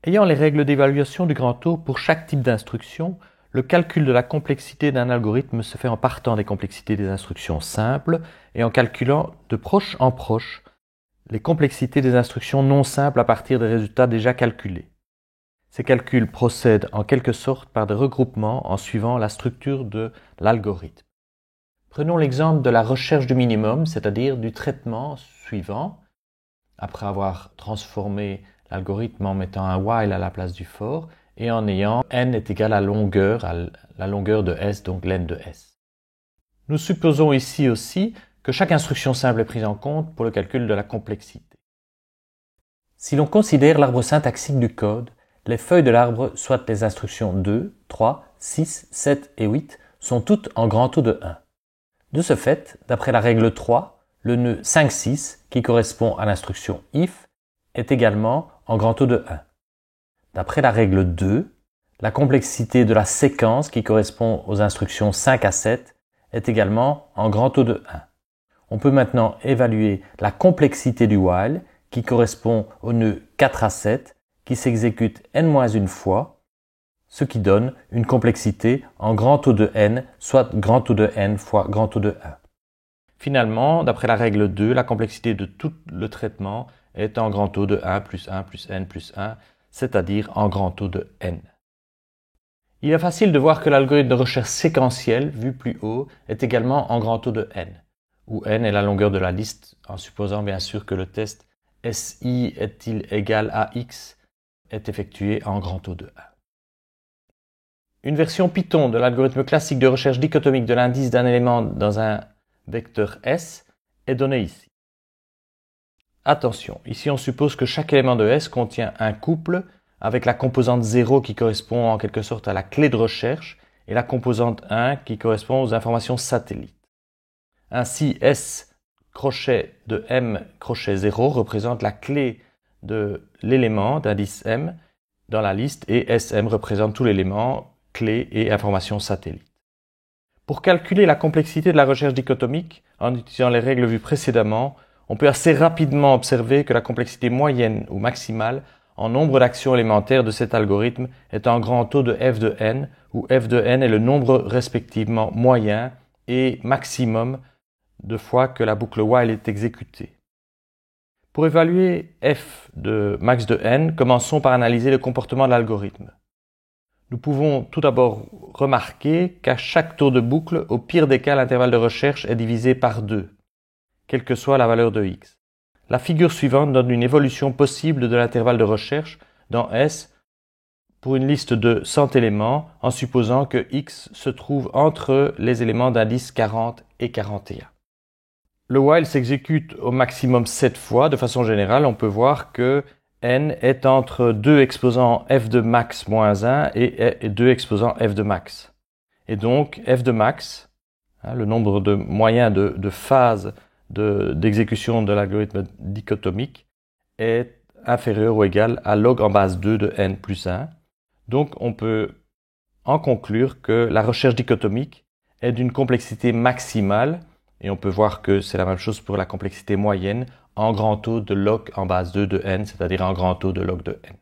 Ayant les règles d'évaluation du grand O pour chaque type d'instruction, le calcul de la complexité d'un algorithme se fait en partant des complexités des instructions simples et en calculant de proche en proche les complexités des instructions non simples à partir des résultats déjà calculés. Ces calculs procèdent en quelque sorte par des regroupements en suivant la structure de l'algorithme. Prenons l'exemple de la recherche du minimum, c'est-à-dire du traitement suivant. Après avoir transformé l'algorithme en mettant un while à la place du for et en ayant n est égal à la longueur de S, donc len de S. Nous supposons ici aussi que chaque instruction simple est prise en compte pour le calcul de la complexité. Si l'on considère l'arbre syntaxique du code, les feuilles de l'arbre, soit les instructions 2, 3, 6, 7 et 8, sont toutes en grand O de 1. De ce fait, d'après la règle 3, le nœud 5,6, qui correspond à l'instruction if, est également en grand O de 1. D'après la règle 2, la complexité de la séquence, qui correspond aux instructions 5 à 7, est également en grand O de 1. On peut maintenant évaluer la complexité du while, qui correspond au nœud 4 à 7, qui s'exécute n-1 fois, ce qui donne une complexité en grand O de n, soit grand O de n fois grand O de 1. Finalement, d'après la règle 2, la complexité de tout le traitement est en grand O de 1 plus 1 plus n plus 1, c'est-à-dire en grand O de n. Il est facile de voir que l'algorithme de recherche séquentielle, vu plus haut, est également en grand O de n, où n est la longueur de la liste, en supposant bien sûr que le test SI est-il égal à X est effectué en grand O de 1. Une version Python de l'algorithme classique de recherche dichotomique de l'indice d'un élément dans un vecteur S est donnée ici. Attention, ici on suppose que chaque élément de S contient un couple avec la composante 0 qui correspond en quelque sorte à la clé de recherche et la composante 1 qui correspond aux informations satellites. Ainsi, S crochet de M crochet 0 représente la clé de l'élément d'indice M dans la liste et SM représente tout l'élément clés et informations satellites. Pour calculer la complexité de la recherche dichotomique, en utilisant les règles vues précédemment, on peut assez rapidement observer que la complexité moyenne ou maximale en nombre d'actions élémentaires de cet algorithme est en grand O de f de n, où f de n est le nombre respectivement moyen et maximum de fois que la boucle while est exécutée. Pour évaluer f de max de n, commençons par analyser le comportement de l'algorithme. Nous pouvons tout d'abord remarquer qu'à chaque tour de boucle, au pire des cas, l'intervalle de recherche est divisé par 2, quelle que soit la valeur de x. La figure suivante donne une évolution possible de l'intervalle de recherche dans S pour une liste de 100 éléments en supposant que x se trouve entre les éléments d'indice 40 et 41. Le while s'exécute au maximum 7 fois. De façon générale, on peut voir que n est entre 2 exposants f de max moins 1 et 2 exposants f de max. Et donc f de max, le nombre de moyens de phases d'exécution de l'algorithme dichotomique, est inférieur ou égal à log en base 2 de n plus 1. Donc on peut en conclure que la recherche dichotomique est d'une complexité maximale, et on peut voir que c'est la même chose pour la complexité moyenne, en grand O de log en base 2 de n, c'est-à-dire en grand O de log de n.